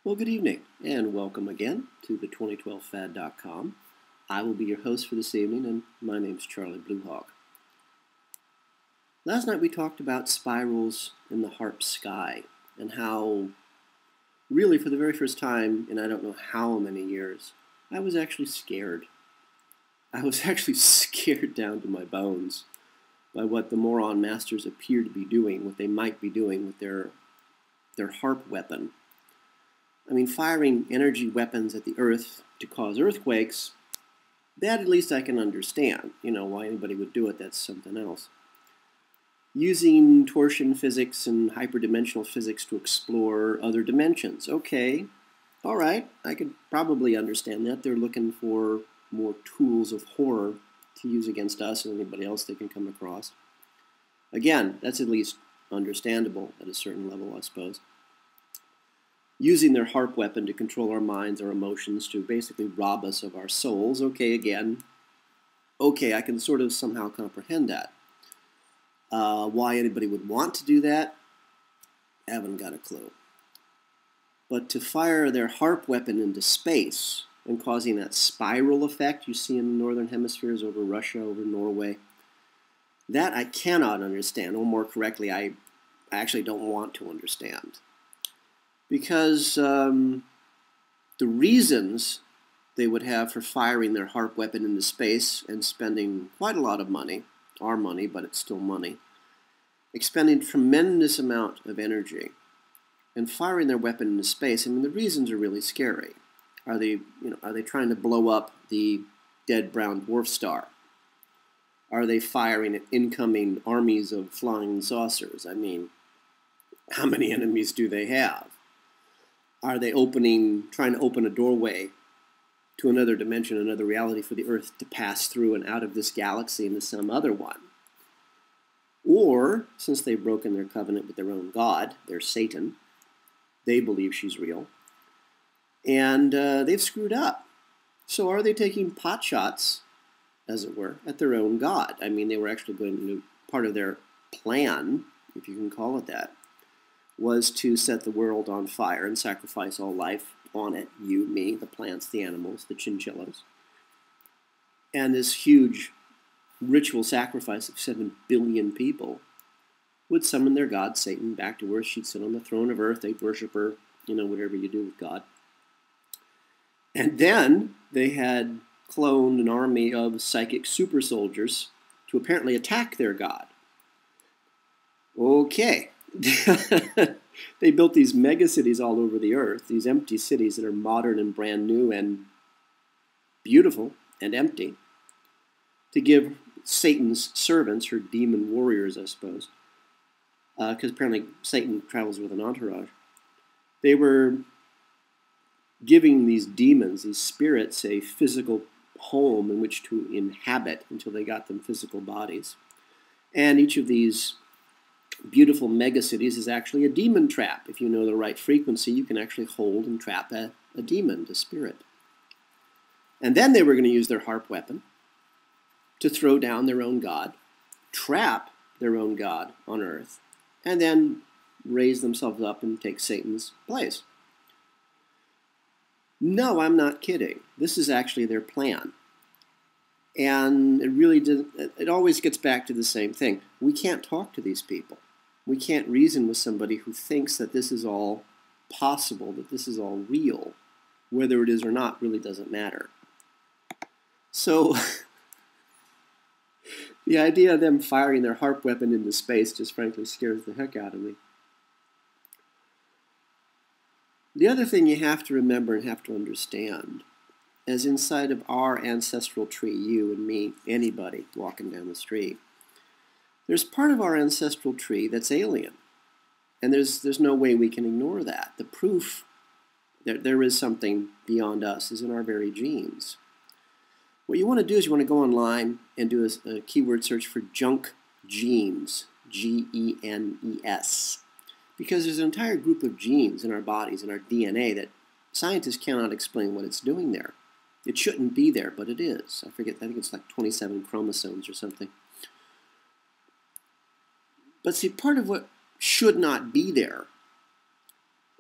Well, good evening, and welcome again to the 2012fad.com. I will be your host for this evening, and my name's Charlie Bluehawk. Last night we talked about spirals in the HAARP sky, and how, really for the very first time in I don't know how many years, I was actually scared. I was actually scared down to my bones by what the Moron Masters appear to be doing, what they might be doing with their HAARP weapon. I mean, firing energy weapons at the Earth to cause earthquakes, that at least I can understand. You know, why anybody would do it, that's something else. Using torsion physics and hyperdimensional physics to explore other dimensions. Okay, all right, I could probably understand that. They're looking for more tools of horror to use against us and anybody else they can come across. Again, that's at least understandable at a certain level, I suppose. Using their HAARP weapon to control our minds, our emotions, to basically rob us of our souls. Okay, again, okay, I can sort of somehow comprehend that. Why anybody would want to do that, haven't got a clue. But to fire their HAARP weapon into space and causing that spiral effect you see in the northern hemispheres over Russia, over Norway, that I cannot understand, or more correctly, I actually don't want to understand. Because the reasons they would have for firing their HAARP weapon into space and spending quite a lot of money, our money, but it's still money, expending a tremendous amount of energy and firing their weapon into space, I mean, the reasons are really scary. Are they trying to blow up the dead brown dwarf star? Are they firing at incoming armies of flying saucers? I mean, how many enemies do they have? Are they trying to open a doorway to another dimension, another reality for the Earth to pass through and out of this galaxy into some other one? Or, since they've broken their covenant with their own god, their Satan, they believe she's real, and they've screwed up. So are they taking pot shots, as it were, at their own god? I mean, they were actually going to, part of their plan, if you can call it that, was to set the world on fire and sacrifice all life on it, you, me, the plants, the animals, the chinchillas. And this huge ritual sacrifice of 7 billion people would summon their god, Satan, back to Earth. She'd sit on the throne of Earth. They'd worship her, you know, whatever you do with God. And then they had cloned an army of psychic super soldiers to apparently attack their god. Okay. They built these mega cities all over the Earth, these empty cities that are modern and brand new and beautiful and empty, to give Satan's servants, her demon warriors, I suppose, because apparently Satan travels with an entourage. They were giving these demons, these spirits, a physical home in which to inhabit until they got them physical bodies. And each of these beautiful megacities is actually a demon trap. If you know the right frequency, you can actually hold and trap a demon, a spirit. And then they were going to use their HAARP weapon to throw down their own god, trap their own god on Earth, and then raise themselves up and take Satan's place. No, I'm not kidding. This is actually their plan. And it always gets back to the same thing. We can't talk to these people. We can't reason with somebody who thinks that this is all possible, that this is all real. Whether it is or not really doesn't matter. So, the idea of them firing their HAARP weapon into space just frankly scares the heck out of me. The other thing you have to remember and have to understand is inside of our ancestral tree, you and me, anybody walking down the street, there's part of our ancestral tree that's alien. And there's no way we can ignore that. The proof that there is something beyond us is in our very genes. What you want to do is you want to go online and do a keyword search for junk genes, G-E-N-E-S. Because there's an entire group of genes in our bodies, in our DNA, that scientists cannot explain what it's doing there. It shouldn't be there, but it is. I think it's like 27 chromosomes or something. But see, part of what should not be there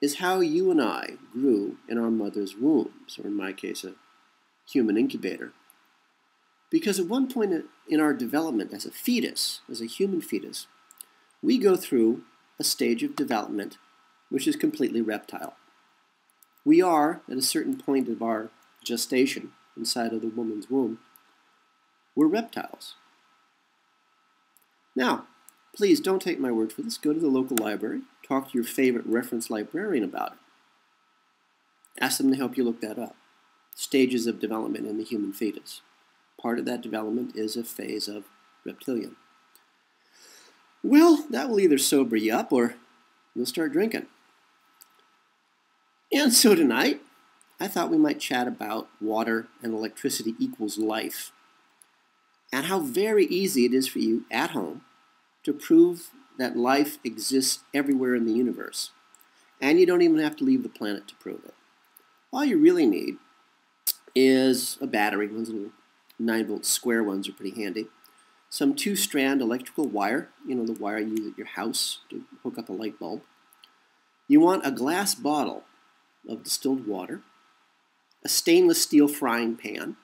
is how you and I grew in our mother's wombs, or in my case, a human incubator. Because at one point in our development as a fetus, as a human fetus, we go through a stage of development which is completely reptile. We are, at a certain point of our gestation inside of the woman's womb, we're reptiles. Now, please don't take my word for this. Go to the local library, talk to your favorite reference librarian about it. Ask them to help you look that up. Stages of development in the human fetus. Part of that development is a phase of reptilian. Well, that will either sober you up or you'll start drinking. And so tonight, I thought we might chat about water and electricity equals life, and how very easy it is for you at home to prove that life exists everywhere in the universe. And you don't even have to leave the planet to prove it. All you really need is a battery. Those little 9-volt square ones are pretty handy. Some 2-strand electrical wire, the wire you use at your house to hook up a light bulb. You want a glass bottle of distilled water, a stainless steel frying pan,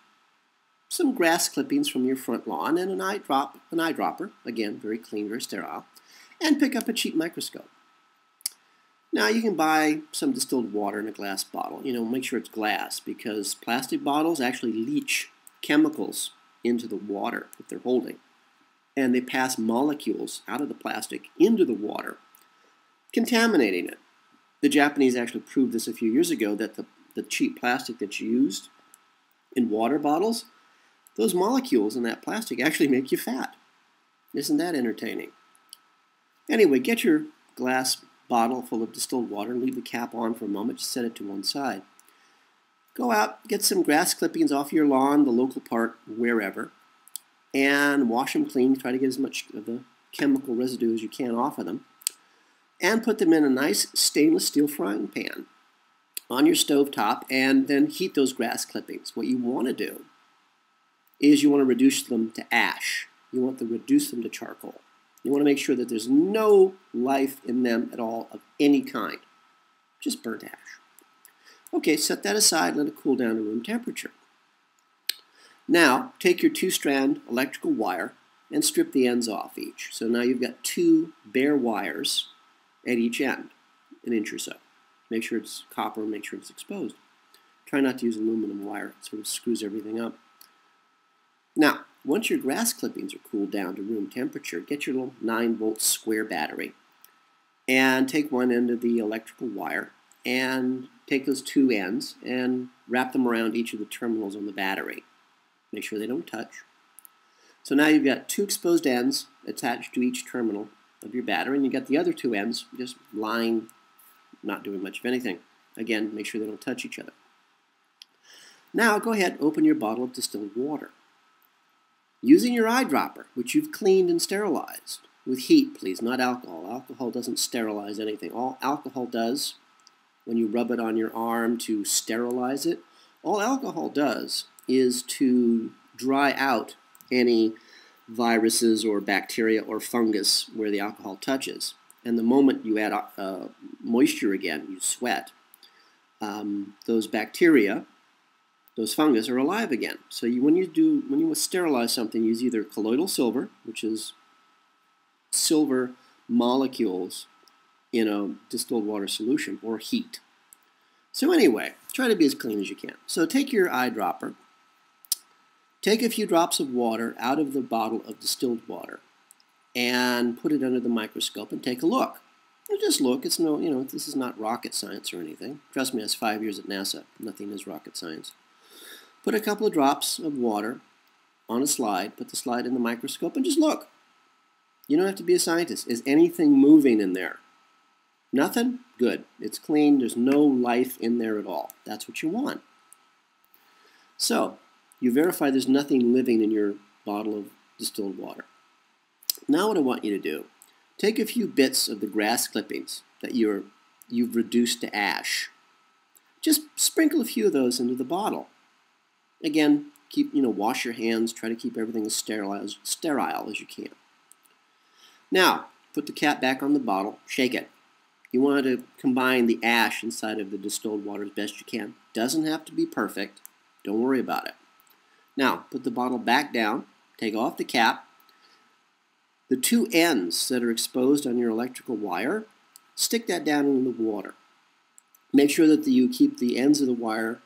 some grass clippings from your front lawn, and an eyedropper, again, very clean, very sterile, and pick up a cheap microscope. Now, you can buy some distilled water in a glass bottle. Make sure it's glass, because plastic bottles actually leach chemicals into the water that they're holding, and they pass molecules out of the plastic into the water, contaminating it. The Japanese actually proved this a few years ago, that the cheap plastic that's used in water bottles, those molecules in that plastic actually make you fat. Isn't that entertaining? Anyway, get your glass bottle full of distilled water and leave the cap on for a moment. Just set it to one side. Go out, get some grass clippings off your lawn, the local park, wherever, and wash them clean. Try to get as much of the chemical residue as you can off of them. And put them in a nice stainless steel frying pan on your stove top, and then heat those grass clippings. What you want to do is you want to reduce them to ash. You want to reduce them to charcoal. You want to make sure that there's no life in them at all of any kind. Just burnt ash. Okay, set that aside, let it cool down to room temperature. Now, take your 2-strand electrical wire and strip the ends off each. So now you've got 2 bare wires at each end, an inch or so. Make sure it's copper, make sure it's exposed. Try not to use aluminum wire, it sort of screws everything up. Now, once your grass clippings are cooled down to room temperature, get your little 9-volt square battery and take one end of the electrical wire and take those 2 ends and wrap them around each of the terminals on the battery. Make sure they don't touch. So now you've got 2 exposed ends attached to each terminal of your battery, and you've got the other 2 ends just lying, not doing much of anything. Again, make sure they don't touch each other. Now go ahead, open your bottle of distilled water. Using your eyedropper, which you've cleaned and sterilized, with heat, please, not alcohol. Alcohol doesn't sterilize anything. All alcohol does, when you rub it on your arm to sterilize it, all alcohol does is to dry out any viruses or bacteria or fungus where the alcohol touches. And the moment you add moisture again, you sweat, those bacteria, those fungus, are alive again. So when you sterilize something, use either colloidal silver, which is silver molecules in a distilled water solution, or heat. So anyway, try to be as clean as you can. So take your eyedropper, take a few drops of water out of the bottle of distilled water, and put it under the microscope and take a look. Just look. It's this is not rocket science or anything. Trust me, I was 5 years at NASA. Nothing is rocket science. Put a couple of drops of water on a slide, put the slide in the microscope, and just look. You don't have to be a scientist. Is anything moving in there? Nothing? Good. It's clean. There's no life in there at all. That's what you want. So, you verify there's nothing living in your bottle of distilled water. Now what I want you to do, take a few bits of the grass clippings that you've reduced to ash. Just sprinkle a few of those into the bottle. Again, wash your hands, try to keep everything as sterile as you can. Now, put the cap back on the bottle, shake it. You want to combine the ash inside of the distilled water as best you can. Doesn't have to be perfect. Don't worry about it. Now, put the bottle back down, take off the cap. The two ends that are exposed on your electrical wire, stick that down into the water. Make sure that you keep the ends of the wire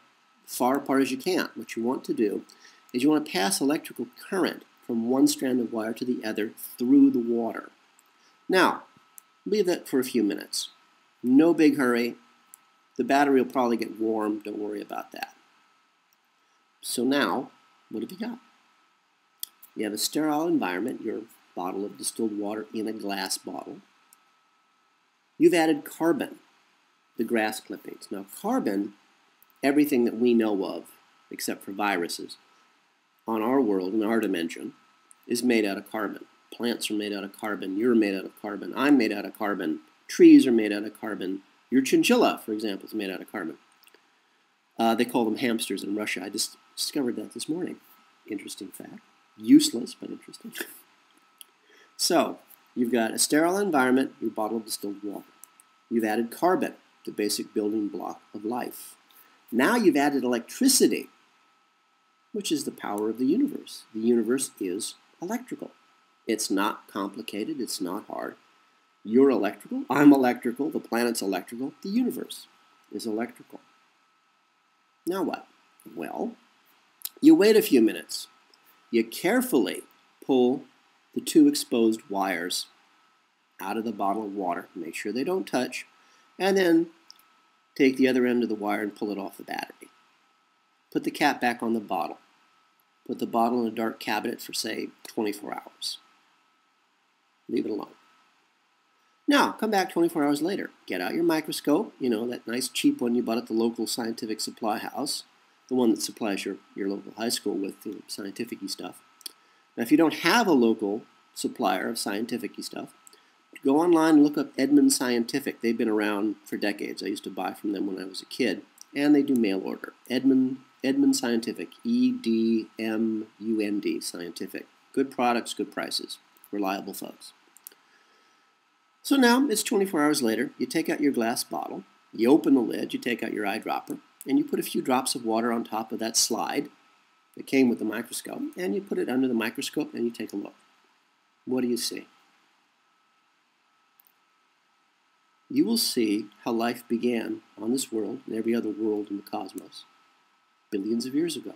far apart as you can. What you want to do is you want to pass electrical current from one strand of wire to the other through the water. Now, leave that for a few minutes. No big hurry. The battery will probably get warm. Don't worry about that. So now, what have you got? You have a sterile environment, your bottle of distilled water in a glass bottle. You've added carbon, the grass clippings. Now carbon, everything that we know of, except for viruses, on our world, in our dimension, is made out of carbon. Plants are made out of carbon. You're made out of carbon. I'm made out of carbon. Trees are made out of carbon. Your chinchilla, for example, is made out of carbon. They call them hamsters in Russia. I just discovered that this morning. Interesting fact. Useless, but interesting. So, you've got a sterile environment, your bottle of distilled water. You've added carbon, the basic building block of life. Now you've added electricity, which is the power of the universe. The universe is electrical. It's not complicated. It's not hard. You're electrical. I'm electrical. The planet's electrical. The universe is electrical. Now what? Well, you wait a few minutes. You carefully pull the two exposed wires out of the bottle of water. Make sure they don't touch. And then take the other end of the wire and pull it off the battery. Put the cap back on the bottle. Put the bottle in a dark cabinet for, say, 24 hours. Leave it alone. Now, come back 24 hours later. Get out your microscope, you know, that nice cheap one you bought at the local scientific supply house, the one that supplies your local high school with scientific-y stuff. Now, if you don't have a local supplier of scientific-y stuff, go online and look up Edmund Scientific. They've been around for decades. I used to buy from them when I was a kid. And they do mail order. Edmund Scientific. E-D-M-U-N-D, Scientific. Good products, good prices. Reliable folks. So now, it's 24 hours later. You take out your glass bottle. You open the lid. You take out your eyedropper. And you put a few drops of water on top of that slide that came with the microscope. And you put it under the microscope and you take a look. What do you see? You will see how life began on this world and every other world in the cosmos billions of years ago.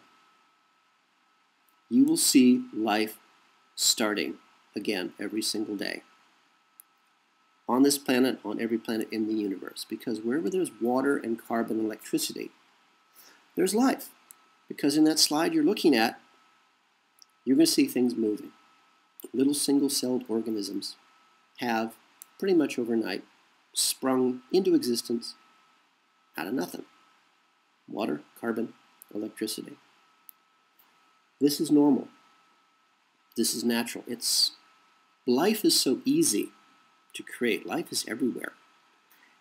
You will see life starting again every single day. On this planet, on every planet in the universe. Because wherever there's water and carbon and electricity, there's life. Because in that slide you're looking at, you're going to see things moving. Little single-celled organisms have, pretty much overnight, sprung into existence out of nothing. Water, carbon, electricity. This is normal. This is natural. Life is so easy to create. Life is everywhere.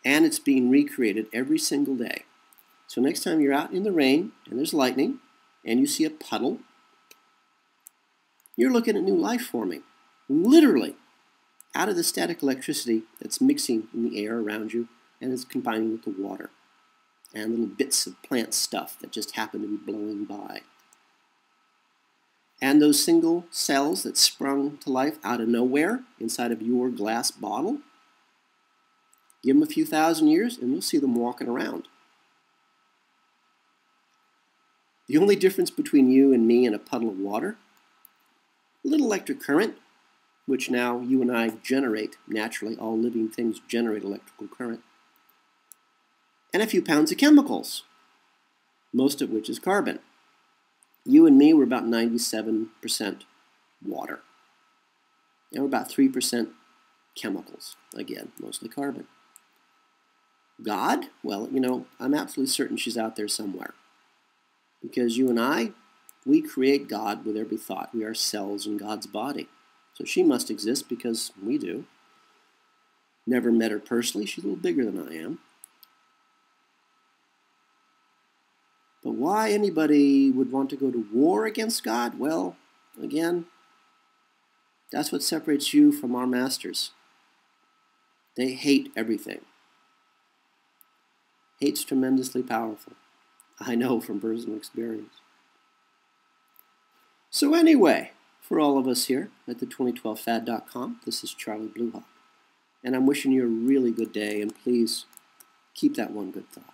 And it's being recreated every single day. So next time you're out in the rain and there's lightning and you see a puddle, you're looking at new life forming. Literally. Out of the static electricity that's mixing in the air around you and is combining with the water. And little bits of plant stuff that just happen to be blowing by. And those single cells that sprung to life out of nowhere inside of your glass bottle, give them a few thousand years and you'll see them walking around. The only difference between you and me and a puddle of water, a little electric current, which now you and I generate naturally. All living things generate electrical current. And a few pounds of chemicals, most of which is carbon. You and me were about 97% water. And we're about 3% chemicals. Again, mostly carbon. God? Well, you know, I'm absolutely certain she's out there somewhere. Because you and I, we create God with every thought. We are cells in God's body. So she must exist because we do. Never met her personally. She's a little bigger than I am. But why anybody would want to go to war against God? Well, again, that's what separates you from our masters. They hate everything. Hate's tremendously powerful. I know from personal experience. So anyway, for all of us here at the 2012fad.com, this is Charlie Bluehawk. And I'm wishing you a really good day, and please keep that one good thought.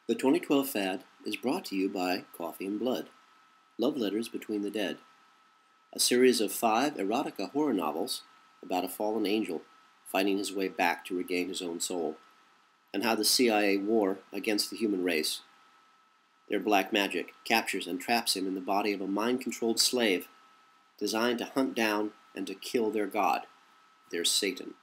The 2012 Fad is brought to you by Coffee and Blood, Love Letters Between the Dead, a series of 5 erotica horror novels about a fallen angel fighting his way back to regain his own soul, and how the CIA war against the human race, their black magic, captures and traps him in the body of a mind-controlled slave designed to hunt down and to kill their god, their Satan.